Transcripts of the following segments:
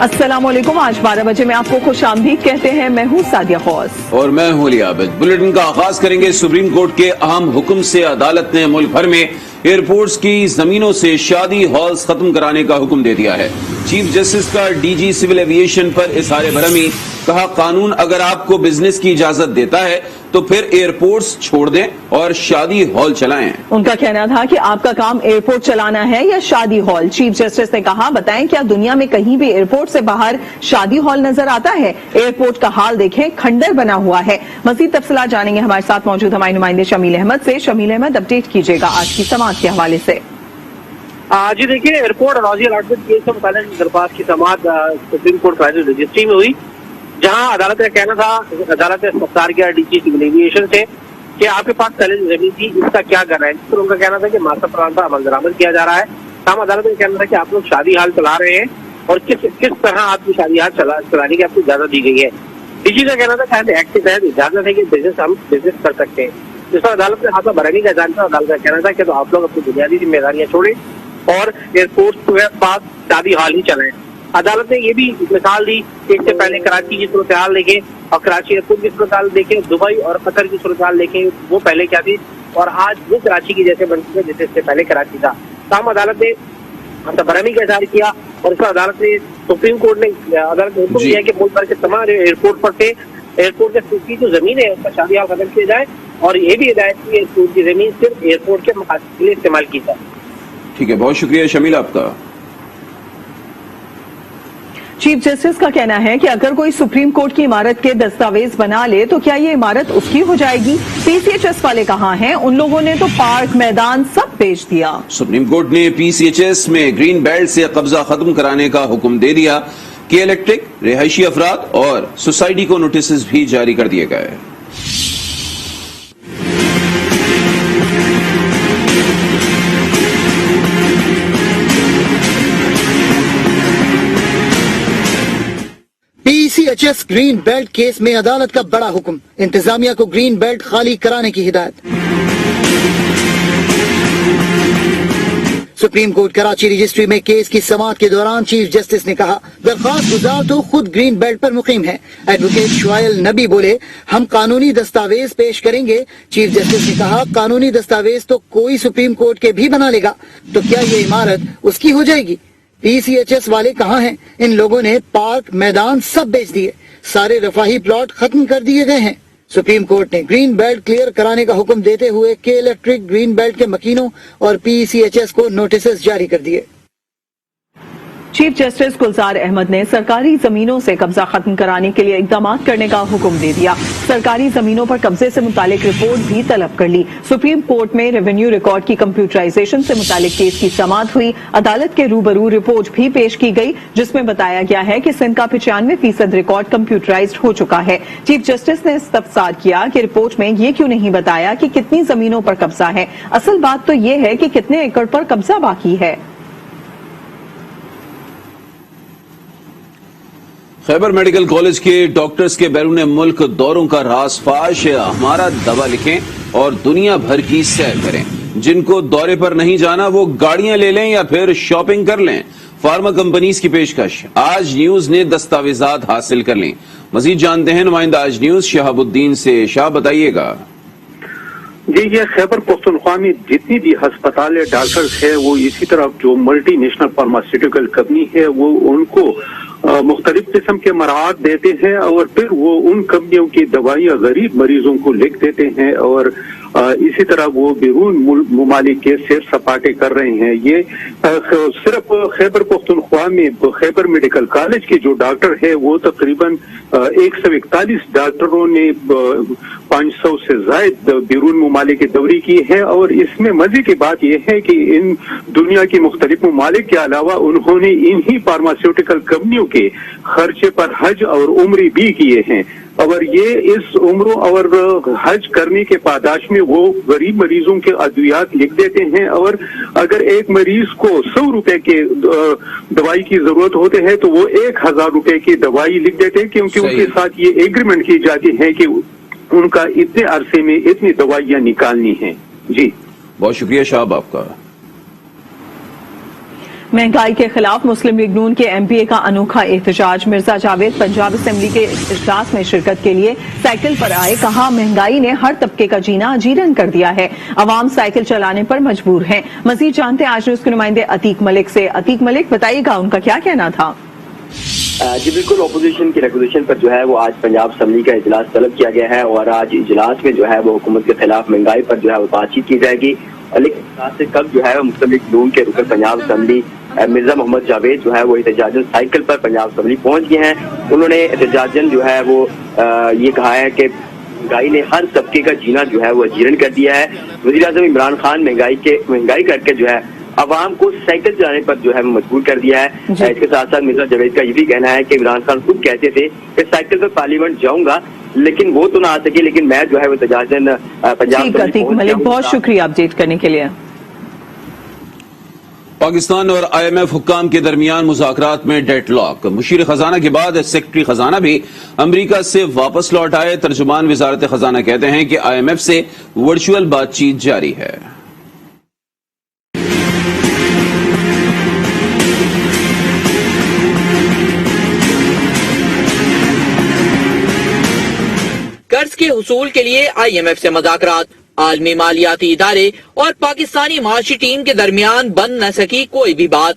अस्सलाम वालेकुम। आज 12 बजे में आपको खुश आमदीद कहते हैं। मैं हूँ सादिया खौस और मैं हूँ अली आबिद। बुलेटिन का आगाज करेंगे सुप्रीम कोर्ट के अहम हुक्म से। अदालत ने मुल्क भर में एयरपोर्ट्स की जमीनों से शादी हॉल्स खत्म कराने का हुक्म दे दिया है। चीफ जस्टिस का डीजी सिविल एविएशन पर इजहार बरहमी। कहा, कानून अगर आपको बिजनेस की इजाजत देता है तो फिर एयरपोर्ट्स छोड़ दें और शादी हॉल चलाएं। उनका कहना था कि आपका काम एयरपोर्ट चलाना है या शादी हॉल। चीफ जस्टिस ने कहा, बताएं क्या दुनिया में कहीं भी एयरपोर्ट से बाहर शादी हॉल नजर आता है? एयरपोर्ट का हाल देखें, खंडर बना हुआ है। मजीद तफसीलात जानेंगे हमारे साथ मौजूद हमारे नुमाइंदे शमील अहमद से। शमील अहमद, अपडेट कीजिएगा आज की समाअत के हवाले से। जी देखिए, एयरपोर्ट अराजी अलॉटमेंट केस से मुताल्लिक दरख्वास्त की समाअत सुप्रीम कोर्ट प्राइवेट रजिस्ट्री में हुई, जहां अदालत का कहना था, अदालत ने गिरफ्तार किया डीजी सिविल एविएशन से कि आपके पास पहले जो जमीन थी इसका क्या करना है। फिर उनका कहना था कि मास्टर प्लान पर अमल दरामद किया जा रहा है। तमाम अदालत का कहना था कि आप लोग शादी हाल चला रहे हैं और किस तरह आपकी शादी हाल चलाने की आपको इजाजत दी गई है। डीजी का कहना था शायद एक्ट के तहत इजाजत है कि हम बिजनेस कर सकते हैं। जिस पर अदालत ने हाथ बरहमी का जान था, अदालत का कहना था कि तो आप लोग अपनी बुनियादी जिम्मेदारियां छोड़ें और एयरपोर्ट के पास शादी हाल ही चलाएं। अदालत ने ये भी मिसाल दी कि इससे पहले कराची की सूरत हाल देखें और कराची एयरपोर्ट की सूरत हाल देखें, दुबई और कतर की सूरत हाल देखें, वो पहले क्या थी और आज वो कराची की जैसे बन चुके हैं जैसे इससे पहले कराची था। तमाम अदालत ने बरहमी का इजहार किया और इस पर अदालत ने सुप्रीम कोर्ट ने हुक्म दिया कि मुल्क भर के तमाम एयरपोर्ट पर से एयरपोर्ट की जो जमीन है उसका शादी हाल खत्म किया जाए और ये भी हिदायत की एयरपोर्ट की जमीन सिर्फ एयरपोर्ट के मकासद के लिए इस्तेमाल की जाए। ठीक है, बहुत शुक्रिया शमील आपका। चीफ जस्टिस का कहना है कि अगर कोई सुप्रीम कोर्ट की इमारत के दस्तावेज बना ले तो क्या ये इमारत उसकी हो जाएगी? पीसीएचएस वाले कहाँ हैं? उन लोगों ने तो पार्क, मैदान सब बेच दिया। सुप्रीम कोर्ट ने पीसीएचएस में ग्रीन बेल्ट से कब्जा खत्म कराने का हुक्म दे दिया कि इलेक्ट्रिक, रिहायशी अफराद और सोसाइटी को नोटिस भी जारी कर दिए गए। पीसीएचएस ग्रीन बेल्ट केस में अदालत का बड़ा हुक्म, इंतजामिया को ग्रीन बेल्ट खाली कराने की हिदायत। सुप्रीम कोर्ट कराची रजिस्ट्री में केस की समाअत के दौरान चीफ जस्टिस ने कहा, दरख्वास्त गुजार तो खुद ग्रीन बेल्ट पर मुकीम है। एडवोकेट शुआइल नबी बोले, हम कानूनी दस्तावेज पेश करेंगे। चीफ जस्टिस ने कहा, कानूनी दस्तावेज तो कोई सुप्रीम कोर्ट के भी बना लेगा, तो क्या ये इमारत उसकी हो जाएगी? पीसीएचएस वाले कहाँ हैं? इन लोगों ने पार्क, मैदान सब बेच दिए, सारे रफाही प्लॉट खत्म कर दिए गए हैं। सुप्रीम कोर्ट ने ग्रीन बेल्ट क्लियर कराने का हुक्म देते हुए के इलेक्ट्रिक, ग्रीन बेल्ट के मकीनों और पीसीएचएस को नोटिस जारी कर दिए। चीफ जस्टिस गुलजार अहमद ने सरकारी जमीनों से कब्जा खत्म कराने के लिए इकदाम करने का हुक्म दे दिया। सरकारी जमीनों पर कब्जे से मुतालिक रिपोर्ट भी तलब कर ली। सुप्रीम कोर्ट में रेवेन्यू रिकॉर्ड की कंप्यूटराइजेशन से मुतालिक केस की समाअत हुई। अदालत के रूबरू रिपोर्ट भी पेश की गई, जिसमें बताया गया है कि सिंध का 95% रिकॉर्ड कंप्यूटराइज्ड हो चुका है। चीफ जस्टिस ने इस्तफसार किया कि रिपोर्ट में ये क्यों नहीं बताया कि कितनी जमीनों पर कब्जा है। असल बात तो ये है कि कितने एकड़ पर कब्जा बाकी है। खैबर मेडिकल कॉलेज के डॉक्टर्स के बैरून मुल्क दौरों का राज फाश। हमारा दवा लिखें और दुनिया भर की सैर करें। जिनको दौरे पर नहीं जाना वो गाड़ियां ले लें या फिर शॉपिंग कर लें। फार्मा कंपनीज की पेशकश। आज न्यूज ने दस्तावेजात हासिल कर ली। मजीद जानते हैं नुमाइंदा आज न्यूज शहाबुद्दीन से। शाह, बताइएगा। जी, ये खैबर पख्तूनख्वा में जितनी भी अस्पताल डॉक्टर्स है वो इसी तरह जो मल्टी नेशनल फार्मास्यूटिकल कंपनी है वो उनको मुख्तलिफ किस्म के मराहत देते हैं और फिर वो उन कंपनियों की दवाइयाँ गरीब मरीजों को लिख देते हैं और इसी तरह वो बैरून मुमालिक के सैर सपाटे कर रहे हैं। ये सिर्फ खैबर पख्तूनख्वा में खैबर मेडिकल कॉलेज के जो डॉक्टर है वो तकरीबन 141 डॉक्टरों ने 500 से ज्यादा बैरून मुमालिक के दौरे की है। और इसमें मजे की बात यह है कि इन दुनिया की मुख्तलिफ मुमालिक के अलावा उन्होंने इन्हीं फार्मास्यूटिकल कंपनियों के खर्चे पर हज और उम्र भी किए हैं और ये इस उम्र और हज करने के पादाश में वो गरीब मरीजों के अद्वियात लिख देते हैं। और अगर एक मरीज को 100 रुपए के दवाई की जरूरत होते है तो वो 1000 रुपए की दवाई लिख देते हैं, क्योंकि उनके साथ ये एग्रीमेंट की जाती है कि उनका इतने अरसे में इतनी दवाइयां निकालनी है। जी, बहुत शुक्रिया शाह आपका। महंगाई के खिलाफ मुस्लिम लीग नून के एमपीए का अनोखा एहतजाज। मिर्जा जावेद पंजाब असेंबली के इजलास में शिरकत के लिए साइकिल पर आए। कहा, महंगाई ने हर तबके का जीना अजीरन कर दिया है, अवाम साइकिल चलाने पर मजबूर हैं। मजीद जानते हैं आज न्यूज के नुमाइंदे अतीक मलिक से। अतीक मलिक, बताइएगा उनका क्या कहना था? जी बिल्कुल, अपोजिशन की रिक्वेजिशन पर जो है वो आज पंजाब असेंबली का इजलास तलब किया गया है और आज इजलास में जो है वो हुकूमत के खिलाफ महंगाई पर जो है वो बातचीत की जाएगी। लेकिन साथ से कल जो है मुस्लिम लीग नून के रुकन पंजाब असेंबली मिर्जा मोहम्मद जावेद जो है वो एहतजाजन साइकिल पर पंजाब असेंबली पहुंच गए हैं। उन्होंने एहतजाजन जो है वो ये कहा है कि महंगाई ने हर तबके का जीना जो है वो अजीरन कर दिया है। वज़ीर-ए-आज़म इमरान खान महंगाई करके जो है अवाम को साइकिल चलाने पर जो है मजबूर कर दिया है। इसके साथ साथ मिर्जा जावेद का ये भी कहना है कि इमरान खान खुद कहते थे कि साइकिल पर पार्लियामेंट जाऊंगा, लेकिन वो तो ना आ सके, लेकिन मैं जो है वो एहतजाजन पंजाब मलिक, बहुत शुक्रिया अपडेट करने के लिए। पाकिस्तान और IMF हुक्काम के दरमियान मुज़ाकरात में डेडलॉक। मुशीर खजाना के बाद सेक्रेटरी खजाना भी अमरीका से वापस लौट आए। तर्जुमान वजारत खजाना कहते हैं कि IMF से वर्चुअल बातचीत जारी है। कर्ज के हुसूल के लिए IMF से मुज़ाकरात। आलमी मालियाती इदारे और पाकिस्तानी माशी टीम के दरमियान बन न सकी कोई भी बात।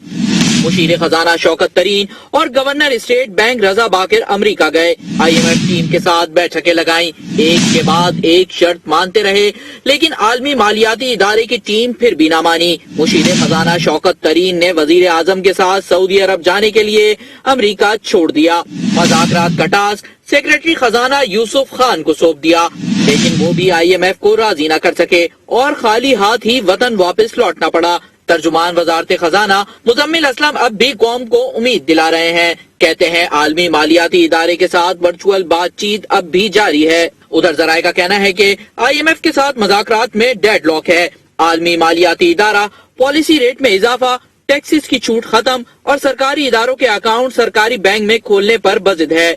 मुशीर खजाना शौकत तरीन और गवर्नर स्टेट बैंक रजा बाकिर अमरीका गए। IMF टीम के साथ बैठकें लगाई, एक के बाद एक शर्त मानते रहे, लेकिन आलमी मालियाती इदारे की टीम फिर भी ना मानी। मुशीर खजाना शौकत तरीन ने वजीर आजम के साथ सऊदी अरब जाने के लिए अमरीका छोड़ दिया। मुज़ाकरात का टास्क सेक्रेटरी खजाना यूसुफ खान को सौंप दिया, लेकिन वो भी IMF को राजी न कर सके और खाली हाथ ही वतन वापस लौटना पड़ा। तर्जुमान वजारत खजाना मुजम्मिल असलम अब भी कौम को उम्मीद दिला रहे हैं। कहते हैं आलमी मालियाती इदारे के साथ वर्चुअल बातचीत अब भी जारी है। उधर जराये का कहना है कि IMF के साथ मुज़ाकरात में डेडलॉक है। आलमी मालियाती इदारा पॉलिसी रेट में इजाफा, टैक्सेस की छूट खत्म और सरकारी इदारों के अकाउंट सरकारी बैंक में खोलने पर बजिद है।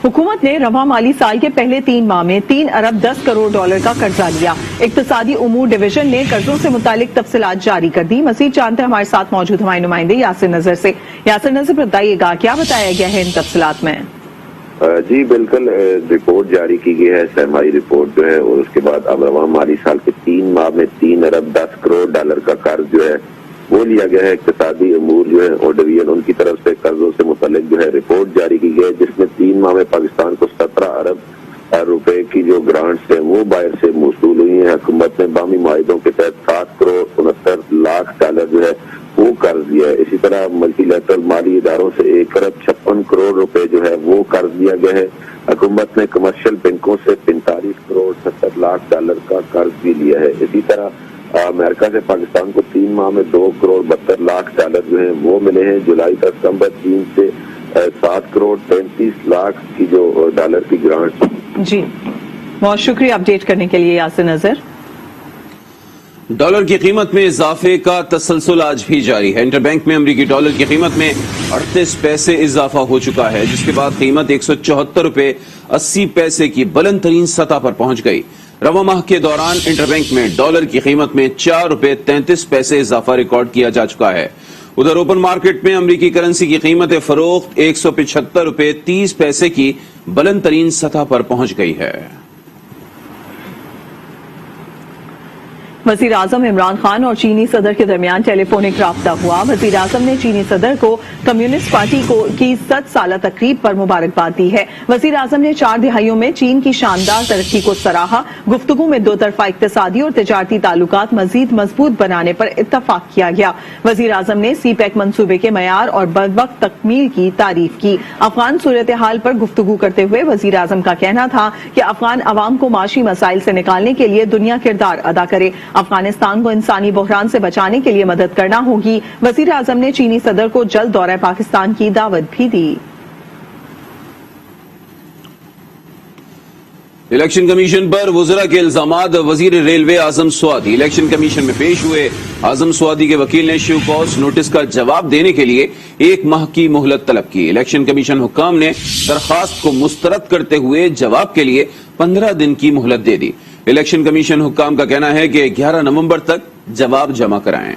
हुकूमत ने रवा माली साल के पहले 3 माह में 3 अरब 10 करोड़ डॉलर का कर्जा लिया। इक्तिसादी उमूर डिवीजन ने कर्जों से मुतालिक तफसीलात जारी कर दी। मजीद जानते हैं हमारे साथ मौजूद हमारे नुमाइंदे यासिर नजर से। यासिर नजर, बताइएगा क्या बताया गया है इन तफसीलात में? जी बिल्कुल, रिपोर्ट जारी की गई है, सरमाई रिपोर्ट जो है, और उसके बाद अब रवा माली साल के 3 माह में 3 अरब 10 करोड़ डॉलर का कर्ज जो है वो लिया गया है। इक्तिसादी उमूर जो है और डिवीजन उनकी तरफ से कर्जों से मुतालिक जो है रिपोर्ट जारी की गई है, जिसमें 3 माह में पाकिस्तान को 17 अरब रुपए की जो ग्रांट्स है वो बाहर से मौसूल हुई है। हुकूमत ने बामी माहिदों के तहत 7 करोड़ 69 लाख डॉलर जो है वो कर्ज दिया है। इसी तरह मल्टीलैटरल माली इदारों से 1 अरब 56 करोड़ रुपए जो है वो कर्ज दिया गया है। हुकूमत ने कमर्शियल बैंकों से 45 करोड़ 70 लाख डॉलर का कर्ज भी लिया है। इसी तरह अमेरिका से पाकिस्तान को 3 माह में 2 करोड़ 72 लाख डॉलर जो है वो मिले हैं। जुलाई तक सितंबर 3 से 7 करोड़ 33 लाख की जो डॉलर की ग्रांट। जी, बहुत शुक्रिया अपडेट करने के लिए यासिर नजर। डॉलर की कीमत में इजाफे का तसलसल आज भी जारी है। इंटरबैंक में अमरीकी डॉलर की कीमत में 38 पैसे इजाफा हो चुका है, जिसके बाद कीमत 174 रुपए 80 पैसे की बुलंद तरीन सतह पर पहुंच गई। रवा माह के दौरान इंटरबैंक में डॉलर की कीमत में 4 रुपए 33 पैसे इजाफा रिकॉर्ड किया जा चुका है। उधर ओपन मार्केट में अमरीकी करेंसी की कीमत फरोख्त 175 रुपए 30 पैसे की बुलंद तरीन सतह पर पहुंच गई है। वजीर आजम इमरान खान और चीनी सदर के दरमियान टेलीफोनिक राब्ता हुआ। वजीर आजम ने चीनी सदर को कम्युनिस्ट पार्टी की 7 साला तकरीब पर मुबारकबाद दी है। वजीर आजम ने 4 दिहाइयों में चीन की शानदार तरक्की को सराहा। गुफ्तगू में 2 तरफा इक्तिसादी और तिजारती ताल्लुकात मजीद मजबूत बनाने पर इत्तफाक किया गया। वजीर आजम ने CPEC मंसूबे के मयार और बरवक्त तकमील की तारीफ की। अफगान सूरत हाल पर गुफ्तगू करते हुए वजीर आजम का कहना था कि अफगान अवाम को माशी मसाइल से निकालने के लिए दुनिया किरदार अदा करे। अफगानिस्तान को इंसानी बहरान से बचाने के लिए मदद करना होगी। वजीर आजम ने चीनी सदर को जल्द दौरा पाकिस्तान की दावत भी दी। इलेक्शन कमीशन पर वज़रा के इल्जामात। वजीर रेलवे आजम स्वादी इलेक्शन कमीशन में पेश हुए। आजम स्वादी के वकील ने शिव कॉज नोटिस का जवाब देने के लिए 1 माह की मोहलत तलब की। इलेक्शन कमीशन हुक्काम ने दरखास्त को मुस्तरद करते हुए जवाब के लिए 15 दिन की मोहलत दे दी। इलेक्शन कमीशन हुक्काम का कहना है कि 11 नवंबर तक जवाब जमा कराएं।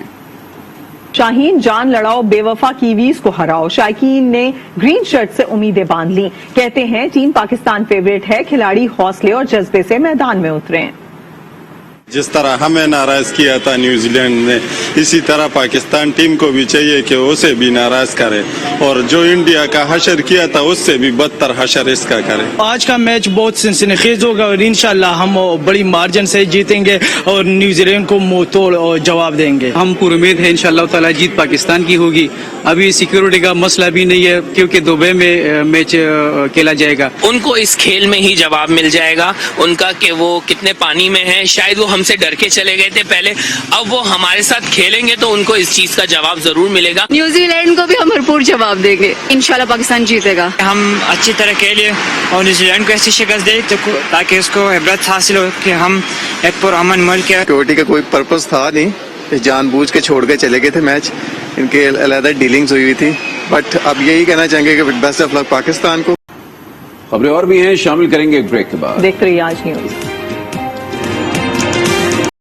शाहीन जान लड़ाओ बेवफा कीवीज को हराओ, शायकीन ने ग्रीन शर्ट से उम्मीदें बांध ली। कहते हैं टीम पाकिस्तान फेवरेट है, खिलाड़ी हौसले और जज्बे से मैदान में उतरे। जिस तरह हमें नाराज किया था न्यूजीलैंड ने, इसी तरह पाकिस्तान टीम को भी चाहिए कि उसे भी नाराज करे और जो इंडिया का हशर किया था उससे भी बदतर हशर इसका करे। आज का मैच बहुत सनसनीखेज होगा और इंशाल्लाह हम बड़ी मार्जिन से जीतेंगे और न्यूजीलैंड को मुंह तोड़ जवाब देंगे। हम पूरी उम्मीद है इंशाल्लाह ताला जीत पाकिस्तान की होगी। अभी सिक्योरिटी का मसला भी नहीं है क्योंकि दुबई में मैच खेला जाएगा। उनको इस खेल में ही जवाब मिल जाएगा उनका कि वो कितने पानी में है। शायद वो हमसे डर के चले गए थे पहले, अब वो हमारे साथ खेलेंगे तो उनको इस चीज का जवाब जरूर मिलेगा। न्यूजीलैंड को भी हम भरपूर जवाब देंगे, इंशाल्लाह पाकिस्तान जीतेगा। हम अच्छी तरह खेले और न्यूजीलैंड को ऐसी शिकस्त दे ताकि उसको इबरत हासिल हो कि हम एक पुरअमन मुल्क है। सिक्योरिटी का कोई पर्पस था नहीं, जानबूझ के छोड़ के चले गए थे मैच, इनके अलग डीलिंग्स हुई थी। बट अब यही कहना चाहेंगे कि बेस्ट ऑफ लक पाकिस्तान को। खबरें और भी हैं, शामिल करेंगे एक ब्रेक के बाद। देखते रहिए आज न्यूज।